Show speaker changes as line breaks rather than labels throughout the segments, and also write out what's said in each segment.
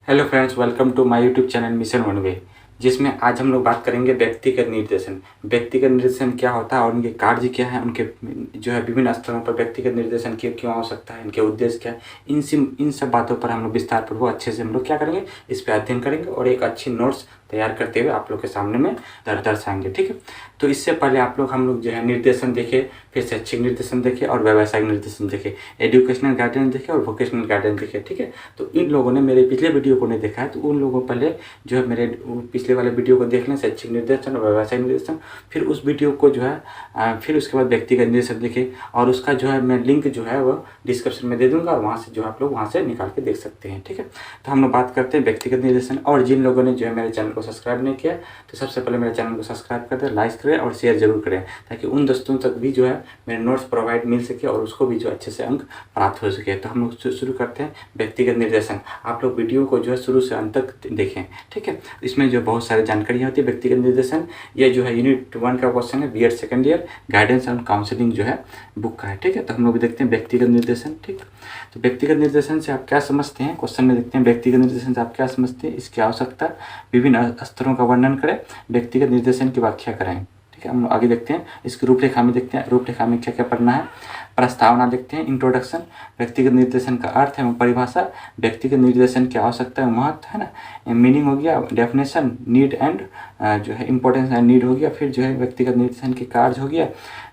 Hello friends, welcome to my YouTube channel mission one way, जिसमें आज हम लोग बात करेंगे व्यक्तिगत निर्देशन। व्यक्तिगत निर्देशन क्या होता है और उनके कार्य क्या है, उनके जो है विभिन्न स्तरों पर व्यक्तिगत निर्देशन की क्यों आवश्यकता है, इनके उद्देश्य क्या है, इन सब बातों पर हम लोग विस्तार पूर्वक अच्छे से हम लोग क्या करेंगे, इस पर अध्ययन करेंगे और एक अच्छी नोट्स तैयार करते हुए आप लोग के सामने में दर्शाएंगे। ठीक है, तो इससे पहले हम लोग जो है निर्देशन देखे, फिर शैक्षिक निर्देशन देखे और व्यावसायिक निर्देशन देखे, एजुकेशनल गाइडेंस देखे और वोकेशनल गाइडेंस देखे। ठीक है, तो इन लोगों ने मेरे पिछले वीडियो को नहीं देखा है तो उन लोगों को पहले जो है मेरे पिछले वाले वीडियो को देख लें, शैक्षिक निर्देशन और व्यावसायिक निर्देशन। फिर उस वीडियो को जो है फिर उसके बाद व्यक्तिगत निर्देशन देखे और उसका जो है मैं लिंक जो है वो डिस्क्रिप्शन में दे दूंगा और वहाँ से जो आप लोग वहाँ से निकाल के देख सकते हैं। ठीक है, तो हम लोग बात करते हैं व्यक्तिगत निर्देशन। और जिन लोगों ने जो है मेरे चैनल को सब्सक्राइब नहीं किया तो सबसे पहले मेरे चैनल को सब्सक्राइब कर दें, लाइक करें और शेयर जरूर करें, ताकि उन दोस्तों तक भी जो है मेरे नोट्स प्रोवाइड मिल सके और उसको भी जो अच्छे से अंक प्राप्त हो सके। तो हम लोग शुरू करते हैं व्यक्तिगत निर्देशन। आप लोग वीडियो को जो है शुरू से अंत तक देखें। ठीक है, इसमें जो बहुत सारी जानकारी होती है व्यक्तिगत निर्देशन, ये जो है यूनिट 1 का क्वेश्चन है, BEd second year guidance and counselling जो है बुक का है। ठीक है, तो हम लोग देखते हैं व्यक्तिगत निर्देशन। ठीक, तो व्यक्तिगत निर्देशन से आप क्या समझते हैं, क्वेश्चन में देखते हैं व्यक्तिगत निर्देशन से आप क्या समझते हैं, इसकी आवश्यकता, विभिन्न स्तरों का वर्णन करें, व्यक्तिगत निर्देशन की व्याख्या करें। ठीक है, हम आगे देखते हैं, इसकी रूपरेखा में देखते हैं, रूपरेखा में क्या क्या पढ़ना है। प्रस्तावना देखते हैं, इंट्रोडक्शन, व्यक्तिगत निर्देशन का अर्थ एवं परिभाषा, व्यक्तिगत निर्देशन की आवश्यकता एवं महत्व है ना, मीनिंग हो गया, डेफिनेशन, नीड एंड जो है इंपॉर्टेंस एंड नीड हो गया, फिर जो है व्यक्तिगत निर्देशन के कार्य हो गया,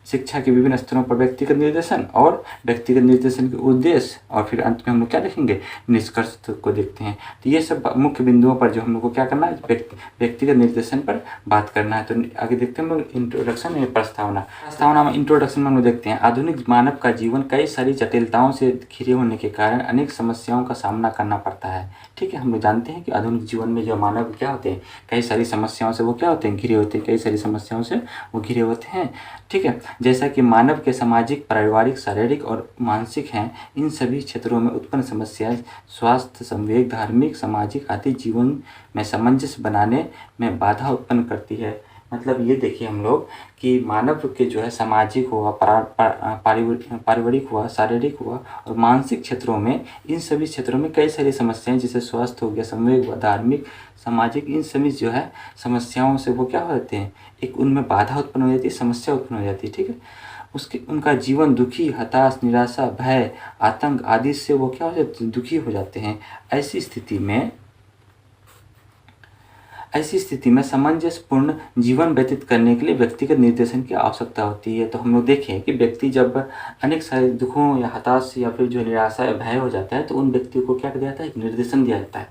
शिक्षा के विभिन्न स्तरों पर व्यक्तिगत निर्देशन और व्यक्तिगत निर्देशन के उद्देश्य, और फिर अंत में हम लोग क्या देखेंगे, निष्कर्ष को देखते हैं। तो ये सब मुख्य बिंदुओं पर जो हम लोग को क्या करना है, व्यक्तिगत निर्देशन पर बात करना है। तो आगे देखते हैं हम लोग इंट्रोडक्शन या प्रस्तावना में इंट्रोडक्शन में हम लोग देखते हैं, आधुनिक मानव का जीवन कई सारी जटिलताओं से घिरे होने के कारण अनेक समस्याओं का सामना करना पड़ता है। ठीक है, हम लोग जानते हैं कि आधुनिक जीवन में जो मानव क्या होते हैं, कई सारी समस्याओं से वो क्या होते हैं, घिरे होते हैं, कई सारी समस्याओं से वो घिरे होते हैं। ठीक है, जैसा कि मानव के सामाजिक, पारिवारिक, शारीरिक और मानसिक हैं, इन सभी क्षेत्रों में उत्पन्न समस्याएं स्वास्थ्य, संवेग, धार्मिक, सामाजिक आदि जीवन में सामंजस्य बनाने में बाधा उत्पन्न करती है। मतलब ये देखिए हम लोग कि मानव के जो है सामाजिक हुआ, पारिवारिक हुआ, शारीरिक हुआ और मानसिक क्षेत्रों में, इन सभी क्षेत्रों में कई सारी समस्याएं, जैसे स्वास्थ्य हो गया, संवेग हुआ, धार्मिक, सामाजिक, इन सभी जो है समस्याओं से वो क्या हो जाते हैं, एक उनमें बाधा उत्पन्न हो जाती है, समस्या उत्पन्न हो जाती है। ठीक है, उनका जीवन दुखी, हताश, निराशा, भय, आतंक आदि से वो क्या हो जाते हैं, दुखी हो जाते हैं। ऐसी स्थिति में सामंजस्यपूर्ण जीवन व्यतीत करने के लिए व्यक्तिगत निर्देशन की आवश्यकता होती है। तो हम लोग देखें कि व्यक्ति जब अनेक सारे दुखों या हताश या फिर जो निराशा या भय हो जाता है तो उन व्यक्तियों को क्या दिया जाता है, एक निर्देशन दिया जाता है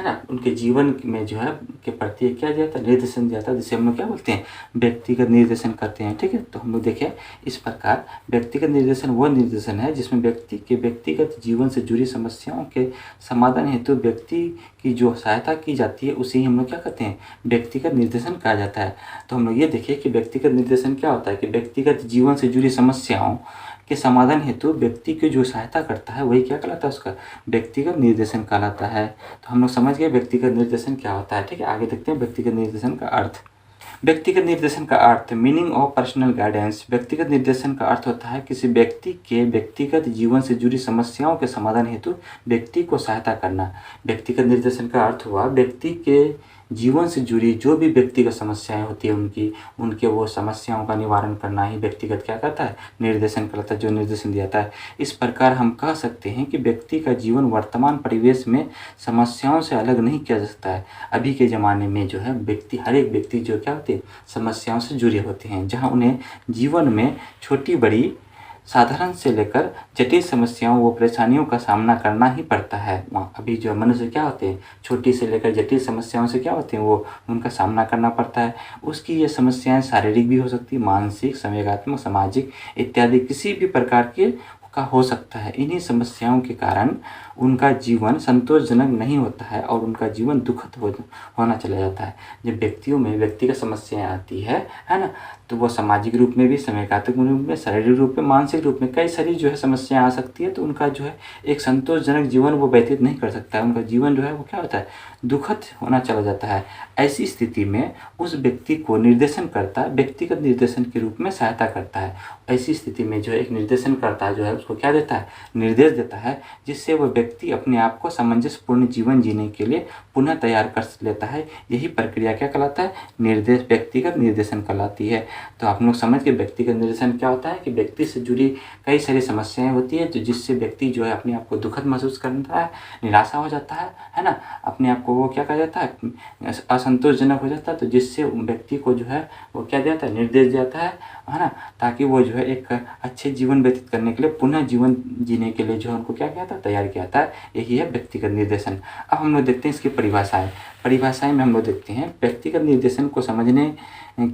ना, उनके जीवन में जो है के प्रति क्या दिया जाता है, निर्देशन दिया जाता है, जिसे हम लोग क्या बोलते हैं, व्यक्तिगत निर्देशन करते हैं। ठीक है, तो हम लोग देखें इस प्रकार व्यक्तिगत निर्देशन वह निर्देशन है जिसमें व्यक्ति के व्यक्तिगत जीवन से जुड़ी समस्याओं के समाधान हेतु व्यक्ति की जो सहायता की जाती है उसे ही हम लोग क्या कहते हैं, व्यक्तिगत निर्देशन कहा जाता है। तो हम लोग ये देखिए कि व्यक्तिगत निर्देशन क्या होता है कि व्यक्तिगत जीवन से जुड़ी समस्याओं के समाधान हेतु व्यक्ति की जो सहायता करता है वही क्या कहलाता है, उसका व्यक्तिगत निर्देशन कहलाता है। तो हम लोग समझ गए व्यक्तिगत निर्देशन क्या होता है। ठीक है, आगे देखते हैं व्यक्तिगत निर्देशन का अर्थ। व्यक्तिगत निर्देशन का अर्थ, मीनिंग ऑफ पर्सनल गाइडेंस। व्यक्तिगत निर्देशन का अर्थ होता है किसी व्यक्ति के व्यक्तिगत जीवन से जुड़ी समस्याओं के समाधान हेतु व्यक्ति को सहायता करना। व्यक्तिगत निर्देशन का अर्थ हुआ व्यक्ति के जीवन से जुड़ी जो भी व्यक्तिगत समस्याएं होती है उनके वो समस्याओं का निवारण करना ही व्यक्तिगत क्या कहता है, निर्देशन कहलाता है, जो निर्देशन दिया जाता है। इस प्रकार हम कह सकते हैं कि व्यक्ति का जीवन वर्तमान परिवेश में समस्याओं से अलग नहीं किया जा सकता है। अभी के ज़माने में जो है हर एक व्यक्ति जो क्या होते हैं, समस्याओं से जुड़े होते हैं, जहाँ उन्हें जीवन में छोटी बड़ी, साधारण से लेकर जटिल समस्याओं व परेशानियों का सामना करना ही पड़ता है। अभी जो मनुष्य क्या होते हैं, छोटी से लेकर जटिल समस्याओं से क्या होते हैं, वो उनका सामना करना पड़ता है। उसकी ये समस्याएं शारीरिक भी हो सकती है, मानसिक, संवेगात्मक, सामाजिक इत्यादि किसी भी प्रकार के का हो सकता है। इन्हीं समस्याओं के कारण उनका जीवन संतोषजनक नहीं होता है और उनका जीवन दुखद होना चला जाता है। जब व्यक्तियों में व्यक्तिगत समस्याएं आती है ना, तो वो सामाजिक रूप में भी, समयघातक रूप में, शारीरिक रूप में, मानसिक रूप में कई सारी जो है समस्याएं आ सकती है। तो उनका जो है एक संतोषजनक जीवन वो व्यतीत नहीं कर सकता है, उनका जीवन जो है वो क्या होता है, दुखद होना चला जाता है। ऐसी स्थिति में उस व्यक्ति को निर्देशनकर्ता व्यक्तिगत निर्देशन के रूप में सहायता करता है। ऐसी स्थिति में जो एक निर्देशनकर्ता जो है उसको क्या देता है, निर्देश देता है, जिससे वह व्यक्ति अपने आप को सामंजस्यपूर्ण जीवन जीने के लिए पुनः तैयार कर लेता है। यही प्रक्रिया क्या कहलाता है, निर्देश, व्यक्तिगत निर्देशन कहलाती है। तो आप लोग समझ के व्यक्तिगत निर्देशन क्या होता है कि व्यक्ति से जुड़ी कई सारी समस्याएं होती है, तो जिससे व्यक्ति जो है अपने आप को दुखद महसूस करता है, निराशा हो जाता है ना, अपने आप को वो क्या कहा जाता है, असंतोषजनक हो जाता है। तो जिससे व्यक्ति को जो है वो क्या देता है, निर्देश देता है ना, ताकि वो जो है एक अच्छे जीवन व्यतीत करने के लिए, पुनः जीवन जीने के लिए जो है उनको क्या किया था, तैयार किया था। यही है व्यक्तिगत निर्देशन। अब हम लोग देखते हैं इसकी परिभाषाएं में हम लोग देखते हैं व्यक्तिगत निर्देशन को समझने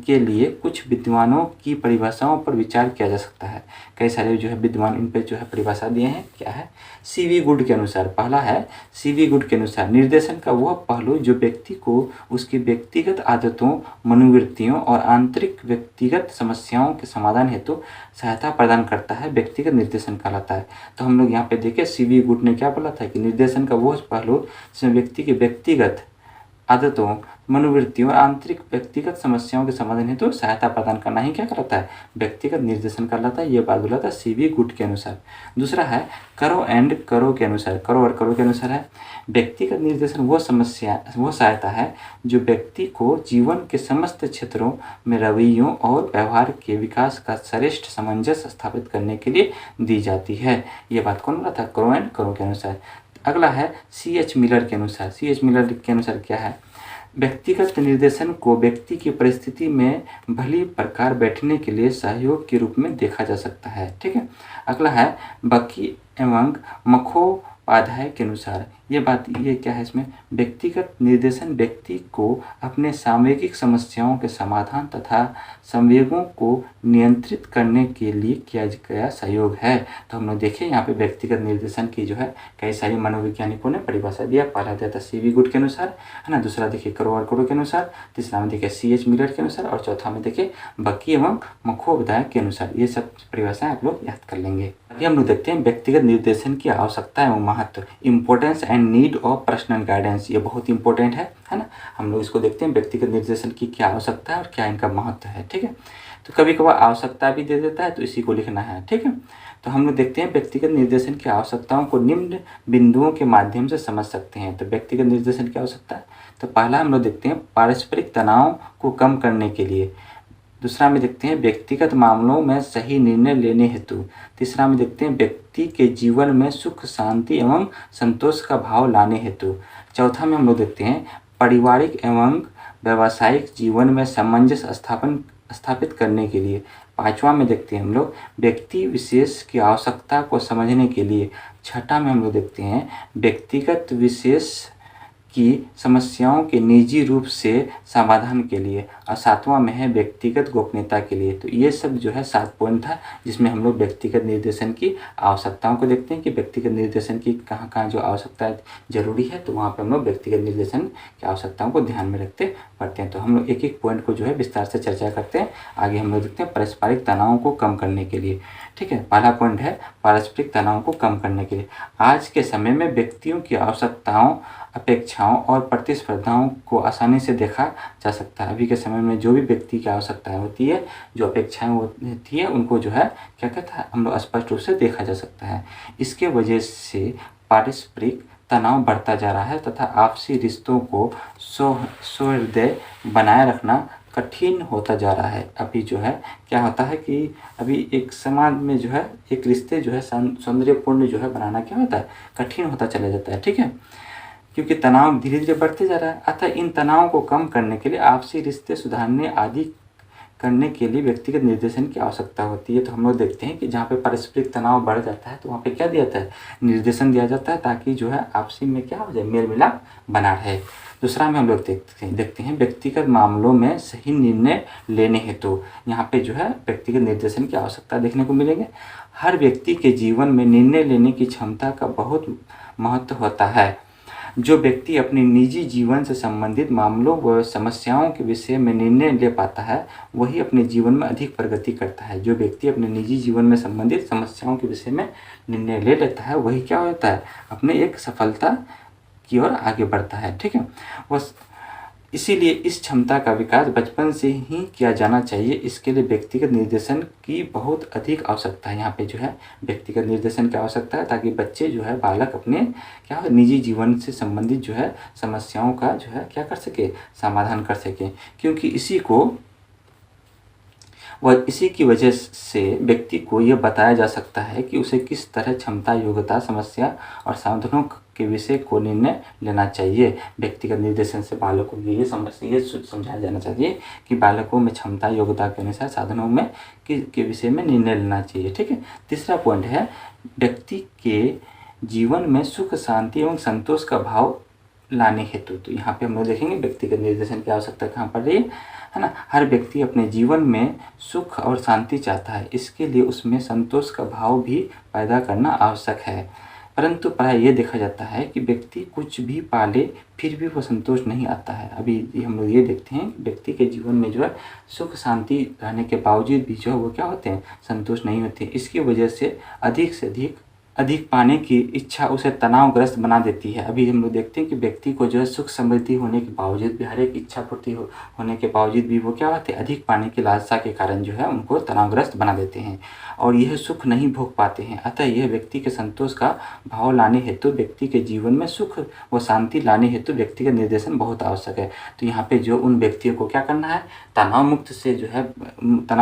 के लिए कुछ विद्वानों की परिभाषाओं पर विचार किया जा सकता है। कई सारे जो है विद्वान इन पर जो है परिभाषा दिए हैं। क्या है, सीवी गुड के अनुसार, पहला है सीवी गुड के अनुसार, निर्देशन का वह पहलू जो व्यक्ति को उसकी व्यक्तिगत आदतों, मनोवृत्तियों और आंतरिक व्यक्तिगत समस्याओं के समाधान हेतु सहायता प्रदान करता है, व्यक्तिगत निर्देशन कहलाता है। तो हम लोग यहाँ पे देखें, सीवी गुड ने क्या बोला था कि निर्देशन का वह पहलू जिसमें व्यक्ति के व्यक्तिगत आदतों, मनोवृत्तियों और आंतरिक व्यक्तिगत समस्याओं के समाधान हेतु तो सहायता प्रदान करना ही क्या कहलाता है, व्यक्तिगत निर्देशन कहलाता है। ये बात बोला था सीवी गुड के अनुसार। दूसरा है करो एंड करो के अनुसार, करो और करो के अनुसार है व्यक्तिगत निर्देशन वो सहायता है जो व्यक्ति को जीवन के समस्त क्षेत्रों में रवैयों और व्यवहार के विकास का श्रेष्ठ सामंजस्य स्थापित करने के लिए दी जाती है। ये बात कौन बोला था, करो एंड करो के अनुसार। अगला है C.H. मिलर के अनुसार। C.H. मिलर के अनुसार क्या है, व्यक्तिगत निर्देशन को व्यक्ति की परिस्थिति में भली प्रकार बैठने के लिए सहयोग के रूप में देखा जा सकता है। ठीक है। अगला है बकी एवं मखोपाध्याय के अनुसार। ये क्या है इसमें, व्यक्तिगत निर्देशन व्यक्ति को अपने सामयिक समस्याओं के समाधान तथा संवेगों को नियंत्रित करने के लिए किया गया सहयोग है। तो हम लोग देखें यहाँ पे व्यक्तिगत निर्देशन की जो है कई सारी मनोवैज्ञानिकों ने परिभाषा दिया। पहला दिया था सीवी गुड के अनुसार, है ना, दूसरा देखिए करो और करो के अनुसार, तीसरा में देखिए C.H. मिलर के अनुसार, और चौथा में देखिए बकी एवं मखोपाध्याय के अनुसार। ये सब परिभाषाएं आप लोग याद कर लेंगे। अभी हम लोग देखते हैं व्यक्तिगत निर्देशन की आवश्यकता एवं महत्व, importance and need of personal guidance. ये बहुत इंपॉर्टेंट है ना। हम लोग इसको देखते हैं व्यक्तिगत निर्देशन की क्या आवश्यकता है और क्या इनका महत्व है। ठीक है। तो कभी कभार आवश्यकता भी दे देता है, तो इसी को लिखना है। ठीक है। तो हम लोग देखते हैं व्यक्तिगत निर्देशन की आवश्यकताओं को निम्न बिंदुओं के माध्यम से समझ सकते हैं। तो व्यक्तिगत निर्देशन की आवश्यकता है, तो पहला हम लोग देखते हैं पारस्परिक तनाव को कम करने के लिए। दूसरा में देखते हैं व्यक्तिगत मामलों में सही निर्णय लेने हेतु। तीसरा में देखते हैं व्यक्ति के जीवन में सुख, शांति एवं संतोष का भाव लाने हेतु। चौथा में हम लोग देखते हैं पारिवारिक एवं व्यावसायिक जीवन में सामंजस्य स्थापित करने के लिए। पांचवा में देखते हैं हम लोग व्यक्ति विशेष की आवश्यकता को समझने के लिए। छठा में हम लोग देखते हैं व्यक्तिगत विशेष की समस्याओं के निजी रूप से समाधान के लिए। और सातवां में है व्यक्तिगत गोपनीयता के लिए। तो ये सब जो है 7 पॉइंट था जिसमें हम लोग व्यक्तिगत निर्देशन की आवश्यकताओं को देखते हैं कि व्यक्तिगत निर्देशन की कहाँ कहाँ जो आवश्यकता जरूरी है, तो वहाँ पर हम लोग व्यक्तिगत निर्देशन की आवश्यकताओं को ध्यान में रखते पढ़ते हैं। तो हम लोग एक एक पॉइंट को जो है विस्तार से चर्चा करते हैं। आगे हम लोग देखते हैं पारस्परिक तनावों को कम करने के लिए। ठीक है। पहला पॉइंट है पारस्परिक तनाव को कम करने के लिए। आज के समय में व्यक्तियों की आवश्यकताओं, अपेक्षाओं और प्रतिस्पर्धाओं को आसानी से देखा जा सकता है। अभी के समय में जो भी व्यक्ति की आवश्यकताएं होती है, जो अपेक्षाएं होती है, उनको जो है क्या कहता है, हम लोग स्पष्ट रूप से देखा जा सकता है। इसके वजह से पारस्परिक तनाव बढ़ता जा रहा है तथा आपसी रिश्तों को सौहार्द बनाए रखना कठिन होता जा रहा है। अभी जो है क्या होता है कि अभी एक समाज में जो है एक रिश्ते जो है सौंदर्यपूर्ण जो है बनाना क्या होता है, कठिन होता चला जाता है। ठीक है। क्योंकि तनाव धीरे धीरे बढ़ते जा रहा है। अतः इन तनावों को कम करने के लिए, आपसी रिश्ते सुधारने आदि करने के लिए व्यक्तिगत निर्देशन की आवश्यकता होती है। तो हम लोग देखते हैं कि जहाँ पे पारस्परिक तनाव बढ़ जाता है तो वहाँ पे क्या दिया जाता है, निर्देशन दिया जाता है, ताकि जो है आपसी में क्या हो जाए, मेल मिलाप बना रहे। दूसरा में हम लोग देखते हैं व्यक्तिगत मामलों में सही निर्णय लेने हेतु। यहाँ पे जो है व्यक्तिगत निर्देशन की आवश्यकता देखने को मिलेंगे। हर व्यक्ति के जीवन में निर्णय लेने की क्षमता का बहुत महत्व होता है। जो व्यक्ति अपने निजी जीवन से संबंधित मामलों व समस्याओं के विषय में निर्णय ले पाता है वही अपने जीवन में अधिक प्रगति करता है। जो व्यक्ति अपने निजी जीवन में संबंधित समस्याओं के विषय में निर्णय ले लेता है वही क्या होता है, अपने एक सफलता की ओर आगे बढ़ता है। ठीक है, बस इसीलिए इस क्षमता का विकास बचपन से ही किया जाना चाहिए। इसके लिए व्यक्तिगत निर्देशन की बहुत अधिक आवश्यकता है। यहाँ पे जो है व्यक्तिगत निर्देशन की आवश्यकता है ताकि बच्चे जो है बालक अपने क्या निजी जीवन से संबंधित जो है समस्याओं का जो है क्या कर सके, समाधान कर सके। क्योंकि इसी की वजह से व्यक्ति को यह बताया जा सकता है कि उसे किस तरह क्षमता, योग्यता, समस्या और साधनों के विषय को निर्णय लेना चाहिए। व्यक्तिगत निर्देशन से बालकों को ये समझाया जाना चाहिए कि बालकों में क्षमता, योग्यता के अनुसार साधनों में के विषय में निर्णय लेना चाहिए। ठीक है, तीसरा पॉइंट है व्यक्ति के जीवन में सुख, शांति एवं संतोष का भाव लाने हेतु। तो यहाँ पे हम लोग देखेंगे व्यक्तिगत निर्देशन की आवश्यकता कहाँ पड़ रही है ना। हर व्यक्ति अपने जीवन में सुख और शांति चाहता है, इसके लिए उसमें संतोष का भाव भी पैदा करना आवश्यक है। परंतु प्राय ये देखा जाता है कि व्यक्ति कुछ भी पाले फिर भी वो संतोष नहीं आता है। अभी हम लोग ये देखते हैं व्यक्ति के जीवन में जो है सुख शांति रहने के बावजूद भी जो है वो क्या होते हैं, संतोष नहीं होते। इसकी वजह से अधिक पाने की इच्छा उसे तनावग्रस्त बना देती है। अभी हम लोग देखते हैं कि व्यक्ति को जो है सुख समृद्धि होने के बावजूद भी, हर एक इच्छा पूर्ति होने के बावजूद भी वो क्या होते हैं, अधिक पाने की लालसा के कारण जो है उनको तनावग्रस्त बना देते हैं और यह सुख नहीं भोग पाते हैं। अतः यह व्यक्ति के संतोष का भाव लाने हेतु, व्यक्ति के जीवन में सुख व शांति लाने हेतु व्यक्तिगत निर्देशन बहुत आवश्यक है। तो यहाँ पे जो उन व्यक्तियों को क्या करना है, तनाव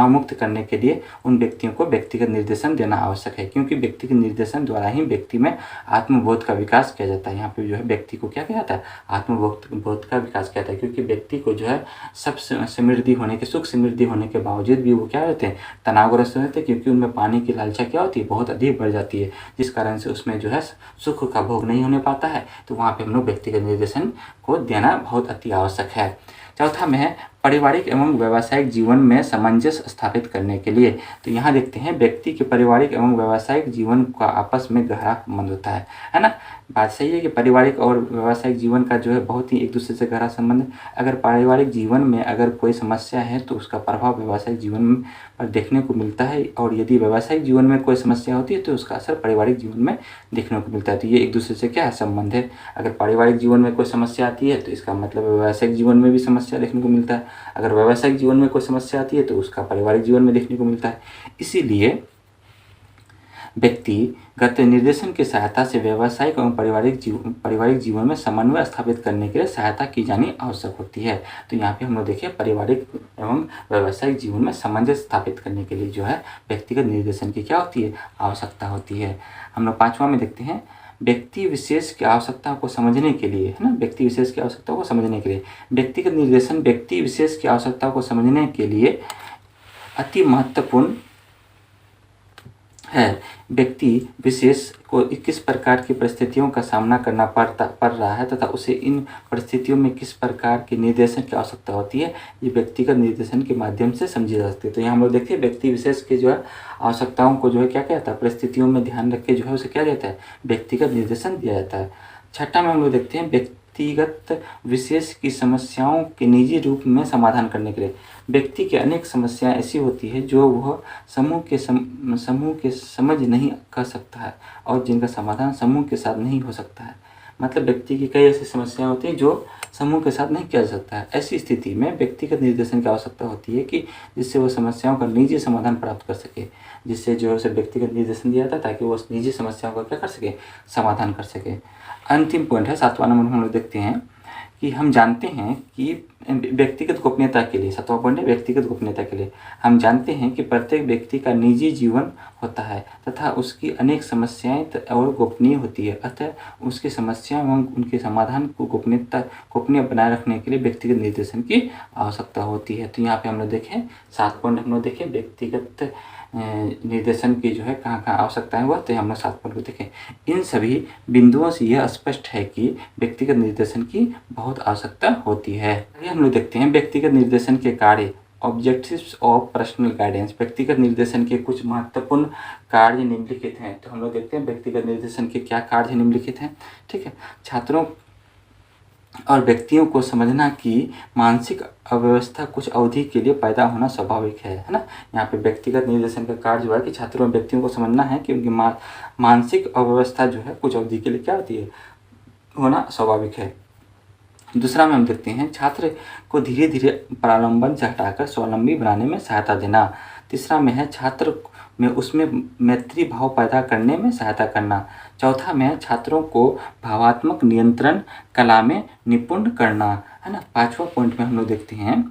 मुक्त करने के लिए उन व्यक्तियों को व्यक्तिगत निर्देशन देना आवश्यक है। क्योंकि व्यक्तिगत निर्देशन द्वारा ही व्यक्ति में आत्मबोध का विकास किया जाता है। यहाँ पे जो है व्यक्ति को क्या किया जाता है, आत्मबोध का विकास किया जाता है। क्योंकि व्यक्ति को जो है सब समृद्धि होने के, सुख समृद्धि होने के बावजूद भी वो क्या होते हैं, तनावग्रस्त होते हैं। क्योंकि उनमें पाने की लालसा क्या होती है, बहुत अधिक बढ़ जाती है, जिस कारण से उसमें जो है सुख का भोग नहीं होने पाता है। तो वहाँ पे हम लोग व्यक्तिगत निर्देशन को देना बहुत अति आवश्यक है। चौथा में है पारिवारिक एवं व्यावसायिक जीवन में सामंजस्य स्थापित करने के लिए। तो यहाँ देखते हैं व्यक्ति के पारिवारिक एवं व्यावसायिक जीवन का आपस में गहरा संबंध होता है ना। बात सही है कि पारिवारिक और व्यावसायिक जीवन का जो है बहुत ही एक दूसरे से गहरा संबंध है। अगर पारिवारिक जीवन में अगर कोई समस्या है तो उसका प्रभाव व्यावसायिक जीवन पर देखने को मिलता है, और यदि व्यावसायिक जीवन में कोई समस्या होती है तो उसका असर पारिवारिक जीवन में देखने को मिलता है। तो ये एक दूसरे से क्या है, संबंध है। अगर पारिवारिक जीवन में कोई समस्या आती है तो इसका मतलब व्यावसायिक जीवन में भी समस्या देखने को मिलता है। अगर व्यावसायिक जीवन में कोई समस्या आती है तो उसका पारिवारिक जीवन में देखने को मिलता है। इसीलिए व्यक्तिगत निर्देशन की सहायता से व्यावसायिक एवं पारिवारिक जीवन में समन्वय स्थापित करने के लिए सहायता की जानी आवश्यक होती है। तो यहाँ पे हम लोग देखिए पारिवारिक एवं व्यावसायिक जीवन में सामंजस्य स्थापित करने के लिए जो है व्यक्तिगत निर्देशन की क्या होती है, आवश्यकता होती है। हम लोग पांचवा में देखते हैं व्यक्ति विशेष की आवश्यकता को समझने के लिए, है ना, व्यक्ति विशेष की आवश्यकता को समझने के लिए व्यक्तिगत निर्देशन व्यक्ति विशेष की आवश्यकता को समझने के लिए अति महत्वपूर्ण है। व्यक्ति विशेष को किस प्रकार की परिस्थितियों का सामना करना पड़ रहा है तथा उसे इन परिस्थितियों में किस प्रकार के निर्देशन की आवश्यकता होती है, ये व्यक्तिगत निर्देशन के माध्यम से समझी जा सकती है। तो यहाँ हम लोग देखते हैं व्यक्ति विशेष के जो है आवश्यकताओं को जो है क्या कहता है, परिस्थितियों में ध्यान रख के जो है उसे क्या देता है, व्यक्तिगत निर्देशन दिया जाता है। छठा में हम लोग देखते हैं व्यक्तिगत विशेष की समस्याओं के निजी रूप में समाधान करने के लिए। व्यक्ति की अनेक समस्याएं ऐसी होती है जो वह समूह के समझ नहीं कर सकता है और जिनका समाधान समूह के साथ नहीं हो सकता है। मतलब व्यक्ति की कई ऐसी समस्याएं होती हैं जो समूह के साथ नहीं किया जा सकता है। ऐसी स्थिति में व्यक्तिगत निर्देशन की आवश्यकता होती है कि जिससे वो समस्याओं का निजी समाधान प्राप्त कर सके, जिससे जो है उसे व्यक्तिगत निर्देशन दिया जाता है ताकि वो उस निजी समस्याओं का क्या कर सके, समाधान कर सके। अंतिम पॉइंट है 7वां नंबर हम लोग देखते हैं कि हम जानते हैं कि व्यक्तिगत गोपनीयता के लिए, 7वां पॉइंट है व्यक्तिगत गोपनीयता के लिए, हम जानते हैं कि प्रत्येक व्यक्ति का निजी जीवन होता है तथा उसकी अनेक समस्याएं और गोपनीय होती है। अतः उसकी समस्या एवं उनके समाधान को गोपनीय बनाए रखने के लिए व्यक्तिगत निर्देशन की आवश्यकता होती है। तो यहाँ पे हम लोग देखें 7 पॉइंट हम लोग देखें व्यक्तिगत निर्देशन की जो है कहाँ कहाँ आवश्यकताएं हुआ, तो हम लोग 7 पॉइंट को देखें। इन सभी बिंदुओं से यह स्पष्ट है कि व्यक्तिगत निर्देशन की बहुत आवश्यकता होती है। आगे हम लोग देखते हैं व्यक्तिगत निर्देशन के कार्य, ऑब्जेक्टिव्स ऑफ पर्सनल गाइडेंस। व्यक्तिगत निर्देशन के कुछ महत्वपूर्ण कार्य निम्नलिखित हैं। तो हम लोग देखते हैं व्यक्तिगत निर्देशन के क्या कार्य निम्नलिखित हैं। ठीक है, छात्रों और व्यक्तियों को समझना कि मानसिक अव्यवस्था कुछ अवधि के लिए पैदा होना स्वाभाविक है ना। यहाँ पे व्यक्तिगत निर्देशन का कार्य जो है कि छात्रों और व्यक्तियों को समझना है कि उनकी मानसिक अव्यवस्था जो है कुछ अवधि के लिए क्या होती है, होना स्वाभाविक है। दूसरा में हम देखते हैं छात्र को धीरे धीरे प्रालंबन से हटाकर स्वावलंबी बनाने में सहायता देना। तीसरा में है छात्र में उसमें मैत्री भाव पैदा करने में सहायता करना। चौथा में है छात्रों को भावात्मक नियंत्रण कला में निपुण करना, है ना। पांचवा पॉइंट में हम लोग देखते हैं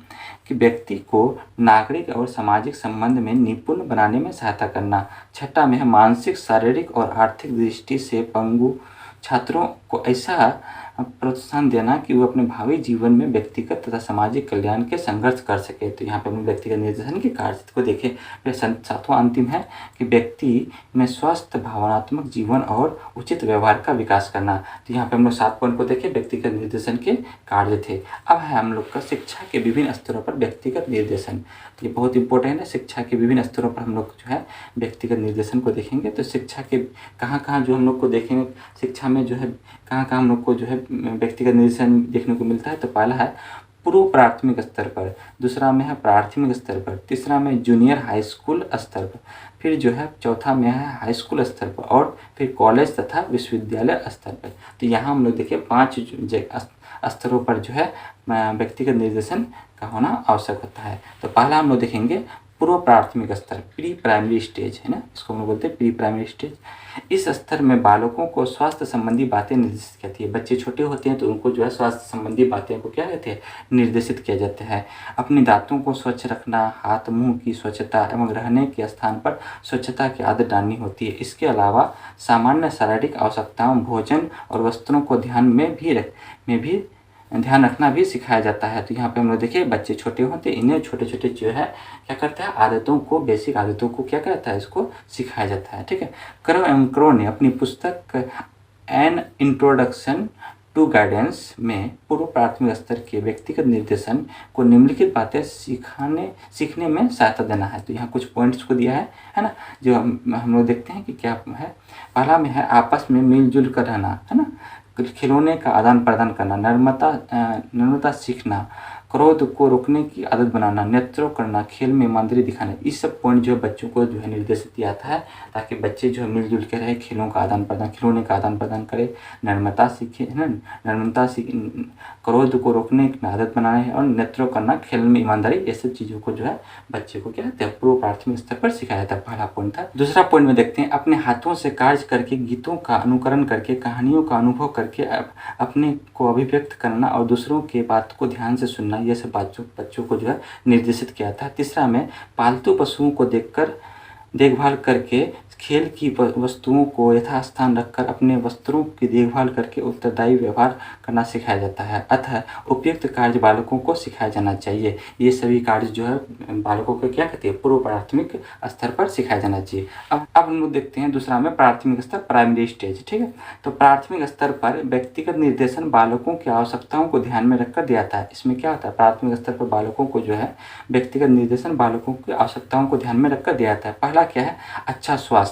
कि व्यक्ति को नागरिक और सामाजिक संबंध में निपुण बनाने में सहायता करना। छठा में है मानसिक, शारीरिक और आर्थिक दृष्टि से पंगु छात्रों को ऐसा प्रोत्साहन देना कि वो अपने भावी जीवन में व्यक्तिगत तथा सामाजिक कल्याण के संघर्ष कर सके। तो यहाँ पे हम व्यक्तिगत निर्देशन के कार्य को देखें। फिर सातवां अंतिम है कि व्यक्ति में स्वस्थ भावनात्मक जीवन और उचित व्यवहार का विकास करना। तो यहाँ पे हम लोग 7 पॉइंट को देखें, व्यक्तिगत निर्देशन के कार्य थे। अब है हम लोग का शिक्षा के विभिन्न स्तरों पर व्यक्तिगत निर्देशन। ये बहुत इंपॉर्टेंट है। शिक्षा के विभिन्न स्तरों पर हम लोग जो है व्यक्तिगत निर्देशन को देखेंगे। तो शिक्षा के कहाँ जो हम लोग को देखेंगे, शिक्षा में जो है कहाँ हम लोग को जो है व्यक्तिगत निर्देशन देखने को मिलता है। तो पहला है पूर्व प्राथमिक स्तर पर, दूसरा में है प्राथमिक स्तर पर, तीसरा में जूनियर हाई स्कूल स्तर पर, फिर जो है चौथा में है हाई स्कूल स्तर पर और फिर कॉलेज तथा विश्वविद्यालय स्तर पर। तो यहाँ हम लोग देखिए 5 स्तरों पर जो है व्यक्तिगत निर्देशन का होना आवश्यक होता है। तो पहला हम लोग देखेंगे पूर्व प्राथमिक स्तर, प्री प्राइमरी स्टेज, है ना, इसको हम लोग बोलते हैं प्री प्राइमरी स्टेज। इस स्तर में बालकों को स्वास्थ्य संबंधी बातें निर्देशित कहती है। बच्चे छोटे होते हैं तो उनको जो है स्वास्थ्य संबंधी बातें को क्या कहते हैं, निर्देशित किया जाता है। अपने दांतों को स्वच्छ रखना, हाथ मुंह की स्वच्छता एवं रहने के स्थान पर स्वच्छता की आदत डालनी होती है। इसके अलावा सामान्य शारीरिक आवश्यकताओं, भोजन और वस्त्रों को ध्यान रखना भी सिखाया जाता है। तो यहाँ पे हम लोग देखिए बच्चे छोटे होते हैं, इन्हें छोटे छोटे जो है क्या करता है, आदतों को, बेसिक आदतों को क्या कहता है, इसको सिखाया जाता है। ठीक है। करो एवं क्रो ने अपनी पुस्तक एन इंट्रोडक्शन टू गाइडेंस में पूर्व प्राथमिक स्तर के व्यक्तिगत निर्देशन को निम्नलिखित बातें सीखने में सहायता देना है। तो यहाँ कुछ पॉइंट्स को दिया है ना, जो हम लोग देखते हैं कि क्या है। पहला में है आपस में मिलजुल कर रहना, है ना, खिलौने का आदान प्रदान करना, नम्रता सीखना, क्रोध को रोकने की आदत बनाना, नेतृत्व करना, खेल में ईमानदारी दिखाना। इस सब पॉइंट जो है बच्चों को जो है निर्देशित किया जाता है ताकि बच्चे जो है मिलजुल के रहे, खिलौने का आदान प्रदान करे, नम्रता सीखे, है ना, क्रोध को रोकने की आदत बनाना है और नेतृत्व करना, खेल में ईमानदारी, ये सब चीज़ों को जो है बच्चे को क्या कहते हैं, पूर्व प्राथमिक स्तर पर सिखाया जाता है। पहला पॉइंट था। दूसरा पॉइंट में देखते हैं अपने हाथों से कार्य करके, गीतों का अनुकरण करके, कहानियों का अनुभव करके अपने को अभिव्यक्त करना और दूसरों के बात को ध्यान से सुनना, ये सब बच्चों को जो है निर्देशित किया था। तीसरा में पालतू पशुओं को देखभाल करके, खेल की वस्तुओं को यथास्थान रखकर अपने वस्त्रों की देखभाल करके उत्तरदायी व्यवहार करना सिखाया जाता है। अतः उपयुक्त कार्य बालकों को सिखाया जाना चाहिए। ये सभी कार्य जो है बालकों को क्या कहते हैं, पूर्व प्राथमिक स्तर पर सिखाया जाना चाहिए। अब हम लोग देखते हैं दूसरा में प्राथमिक स्तर, प्राइमरी स्टेज। ठीक है। तो प्राथमिक स्तर पर व्यक्तिगत निर्देशन बालकों की आवश्यकताओं को ध्यान में रखकर दिया जाता है। इसमें क्या होता है, प्राथमिक स्तर पर बालकों को जो है व्यक्तिगत निर्देशन बालकों की आवश्यकताओं को ध्यान में रखकर दिया जाता है। पहला क्या है, अच्छा स्वास्थ्य,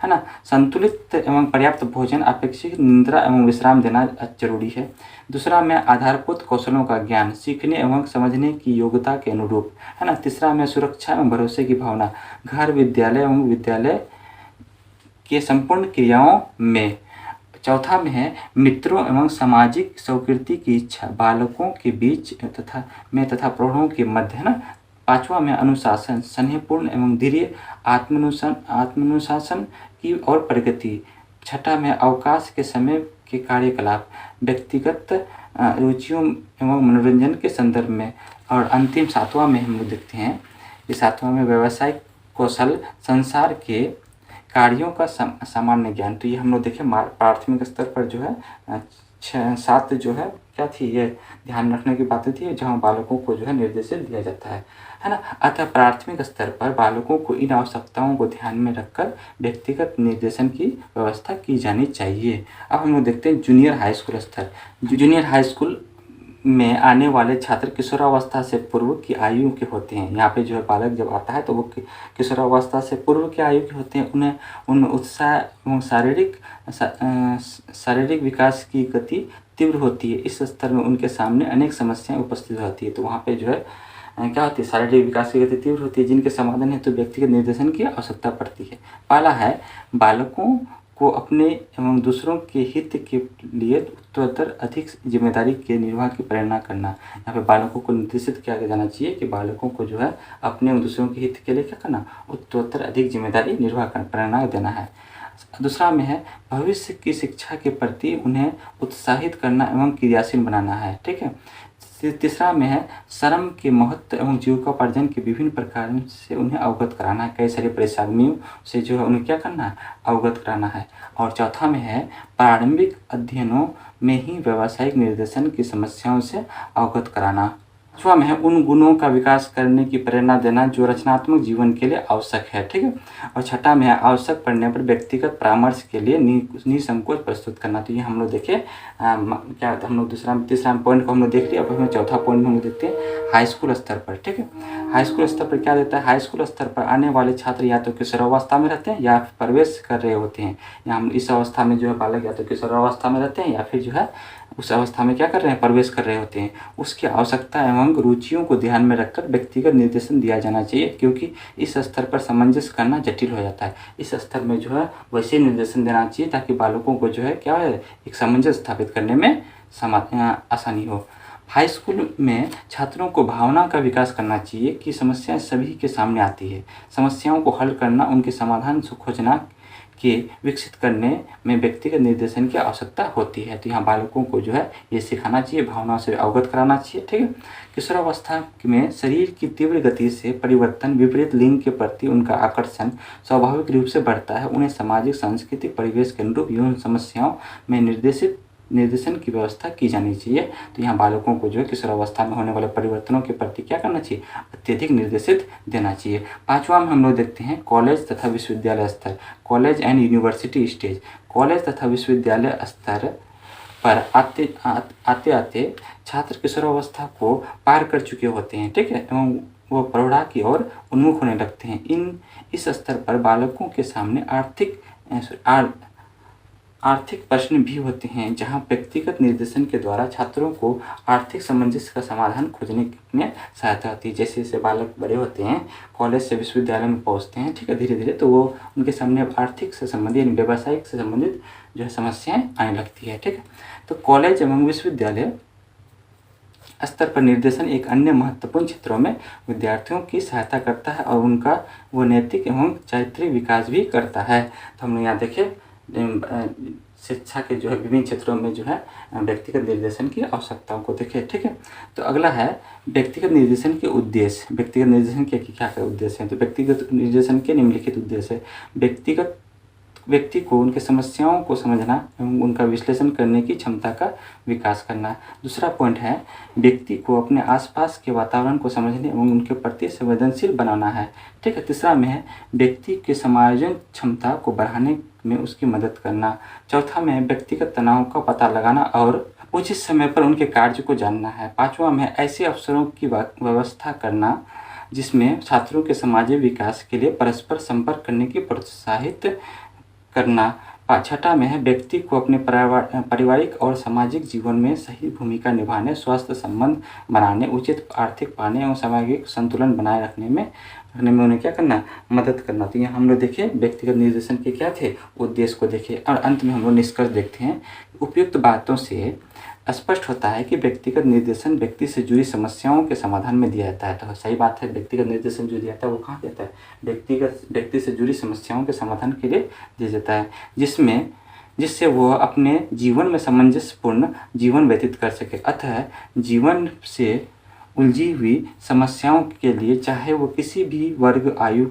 है ना, संतुलित एवं पर्याप्त भोजन, अपेक्षित निद्रा एवं विश्राम देना जरूरी है। दूसरा में आधारभूत कौशलों का ज्ञान, सीखने एवं समझने की योग्यता के अनुरूप, है ना। तीसरा में सुरक्षा एवं भरोसे की भावना, घर, विद्यालय एवं विद्यालय के संपूर्ण क्रियाओं में। चौथा में है मित्रों एवं सामाजिक स्वीकृति की इच्छा, बालकों के बीच तथा प्रौढ़ों के मध्य, है ना। पांचवा में अनुशासन, स्नेहपूर्ण एवं धीरे आत्मानुशासन की और प्रगति। छठा में अवकाश के समय के कार्यकलाप, व्यक्तिगत रुचियों एवं मनोरंजन के संदर्भ में। और अंतिम सातवां में हम लोग देखते हैं कि सातवां में व्यावसायिक कौशल, संसार के कार्यों का सामान्य ज्ञान। तो ये हम लोग देखें प्राथमिक स्तर पर जो है 6-7 जो है क्या थी, ये ध्यान रखने की बातें थी जहाँ बालकों को जो है निर्देशित दिया जाता है ना। अतः प्राथमिक स्तर पर बालकों को इन आवश्यकताओं को ध्यान में रखकर व्यक्तिगत निर्देशन की व्यवस्था की जानी चाहिए। अब हम लोग देखते हैं जूनियर हाई स्कूल स्तर। जूनियर हाई स्कूल में आने वाले छात्र किशोरावस्था से पूर्व की आयु के होते हैं। यहाँ पे जो है बालक जब आता है तो वो किशोरावस्था से पूर्व की आयु के होते हैं। उन्हें उत्साह एवं शारीरिक विकास की गति तीव्र होती है, इस स्तर में उनके सामने अनेक समस्याएं उपस्थित होती है। तो वहाँ पे जो है क्या होती है, शारीरिक विकास की गति तीव्र होती है, जिनके समाधान हेतु व्यक्तिगत निर्देशन की आवश्यकता पड़ती है। पहला है बालकों को अपने एवं दूसरों के हित के लिए उत्तरोत्तर अधिक जिम्मेदारी के निर्वाह की प्रेरणा करना। यहाँ पे बालकों को निर्देशित किया जाना चाहिए कि बालकों को जो है अपने एवं दूसरों के हित के लिए क्या करना, उत्तरोत्तर अधिक जिम्मेदारी निर्वाह कर प्रेरणा देना है। दूसरा में है भविष्य की शिक्षा के प्रति उन्हें उत्साहित करना एवं क्रियाशील बनाना है। ठीक है। तीसरा में है श्रम के महत्व एवं जीविकोपार्जन के विभिन्न प्रकार से उन्हें अवगत कराना है, कई सारी परेशानियों से जो है उन्हें क्या करना है, अवगत कराना है। और चौथा में है प्रारंभिक अध्ययनों में ही व्यावसायिक निर्देशन की समस्याओं से अवगत कराना। पाँचवा में है उन गुणों का विकास करने की प्रेरणा देना जो रचनात्मक जीवन के लिए आवश्यक है। ठीक है। और छठा में है आवश्यक पड़ने पर व्यक्तिगत परामर्श के लिए निसंकोच प्रस्तुत करना। तो ये हम लोग देखिए क्या हम लोग तीसरा पॉइंट को हम लोग देख लिया। अब हमें चौथा पॉइंट हम लोग देखते हैं हाई स्कूल स्तर पर। ठीक है। हाई स्कूल स्तर पर क्या देता है, हाई स्कूल स्तर पर आने वाले छात्र या तो किशोरावस्था में रहते हैं या प्रवेश कर रहे होते हैं, या हम इस अवस्था में जो है बालक या तो किशोरावस्था में रहते हैं या फिर जो है उस अवस्था में क्या कर रहे हैं, प्रवेश कर रहे होते हैं। उसकी आवश्यकता एवं रुचियों को ध्यान में रखकर व्यक्तिगत निर्देशन दिया जाना चाहिए, क्योंकि इस स्तर पर सामंजस्य करना जटिल हो जाता है। इस स्तर में जो है वैसे निर्देशन देना चाहिए ताकि बालकों को जो है क्या है, एक सामंजस्य स्थापित करने में आसानी हो। हाई स्कूल में छात्रों को भावना का विकास करना चाहिए कि समस्याएं सभी के सामने आती है, समस्याओं को हल करना, उनके समाधान खोजना के विकसित करने में व्यक्तिगत निर्देशन की आवश्यकता होती है। तो यहाँ बालकों को जो है ये सिखाना चाहिए, भावनाओं से अवगत कराना चाहिए। ठीक है। किशोरावस्था में शरीर की तीव्र गति से परिवर्तन, विपरीत लिंग के प्रति उनका आकर्षण स्वाभाविक रूप से बढ़ता है। उन्हें सामाजिक सांस्कृतिक परिवेश के अनुरूप यौन समस्याओं में निर्देशन की व्यवस्था की जानी चाहिए। तो यहाँ बालकों को जो है किशोरावस्था में होने वाले परिवर्तनों के प्रति क्या करना चाहिए, अत्यधिक निर्देशित देना चाहिए। पांचवा में हम लोग देखते हैं कॉलेज तथा विश्वविद्यालय स्तर, college and university stage. College तथा विश्वविद्यालय स्तर पर आते छात्र किशोरावस्था को पार कर चुके होते हैं। ठीक है। एवं वो प्रौढ़ा की ओर उन्मुख होने लगते हैं। इस स्तर पर बालकों के सामने आर्थिक प्रश्न भी होते हैं, जहां व्यक्तिगत निर्देशन के द्वारा छात्रों को आर्थिक सामंजस्य का समाधान खोजने में सहायता होती है। जैसे जैसे बालक बड़े होते हैं, कॉलेज से विश्वविद्यालय में पहुंचते हैं, ठीक है, धीरे धीरे तो वो उनके सामने आर्थिक से संबंधित, व्यावसायिक से संबंधित जो है समस्याएं आने लगती है। ठीक है। तो कॉलेज एवं विश्वविद्यालय स्तर पर निर्देशन एक अन्य महत्वपूर्ण क्षेत्रों में विद्यार्थियों की सहायता करता है और उनका वो नैतिक एवं चारित्रिक विकास भी करता है। तो हमने यहाँ देखे शिक्षा के जो है विभिन्न क्षेत्रों में जो है व्यक्तिगत निर्देशन की आवश्यकताओं को देखे। ठीक है। तो अगला है व्यक्तिगत निर्देशन के उद्देश्य। व्यक्तिगत निर्देशन के क्या क्या उद्देश्य हैं, तो व्यक्तिगत निर्देशन के निम्नलिखित उद्देश्य है। व्यक्ति को उनके समस्याओं को समझना एवं उनका विश्लेषण करने की क्षमता का विकास करना। दूसरा पॉइंट है व्यक्ति को अपने आसपास के वातावरण को समझने एवं उनके प्रति संवेदनशील बनाना है। ठीक है। तीसरा में है व्यक्ति के समायोजन क्षमता को बढ़ाने में उसकी मदद करना। चौथा में है व्यक्तिगत तनाव का पता लगाना और उचित समय पर उनके कार्य को जानना है। पांचवा में है ऐसे अवसरों की व्यवस्था करना जिसमें छात्रों के सामाजिक विकास के लिए परस्पर संपर्क करने की प्रोत्साहित करना। छठा में है व्यक्ति को अपने पारिवारिक और सामाजिक जीवन में सही भूमिका निभाने, स्वस्थ संबंध बनाने, उचित आर्थिक पाने एवं सामाजिक संतुलन बनाए रखने में उन्हें क्या करना, मदद करना। तो यहाँ हम लोग देखें व्यक्तिगत निर्देशन के क्या थे उद्देश्य को देखें, और अंत में हम लोग निष्कर्ष देखते हैं। उपयुक्त बातों से स्पष्ट होता है कि व्यक्तिगत निर्देशन व्यक्ति से जुड़ी समस्याओं के समाधान में दिया जाता है। तो सही बात है, व्यक्तिगत निर्देशन जो दिया जाता है वो कहाँ देता है, व्यक्ति से जुड़ी समस्याओं के समाधान के लिए दिया जाता है, जिससे वह अपने जीवन में सामंजस्यपूर्ण जीवन व्यतीत कर सके। अतः जीवन से उलझी हुई समस्याओं के लिए चाहे वो किसी भी वर्ग आयु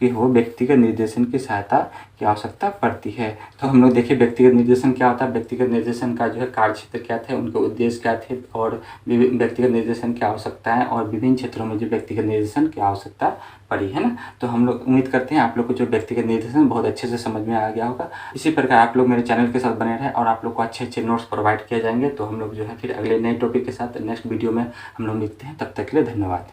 की हो, व्यक्तिगत निर्देशन की सहायता की आवश्यकता पड़ती है। तो हम लोग देखिए व्यक्तिगत निर्देशन क्या होता है, व्यक्तिगत निर्देशन का जो है कार्य क्षेत्र क्या थे, उनके उद्देश्य क्या थे, और व्यक्तिगत निर्देशन की आवश्यकताएं और विभिन्न क्षेत्रों में जो व्यक्तिगत निर्देशन की आवश्यकता पड़ी है ना। तो हम लोग उम्मीद करते हैं आप लोग को जो व्यक्तिगत निर्देशन बहुत अच्छे से समझ में आ गया होगा। इसी प्रकार आप लोग मेरे चैनल के साथ बने रहें और आप लोग को अच्छे अच्छे नोट्स प्रोवाइड किए जाएंगे। तो हम लोग जो है फिर अगले नए टॉपिक के साथ नेक्स्ट वीडियो में हम लोग मिलते हैं। तब तक के लिए धन्यवाद।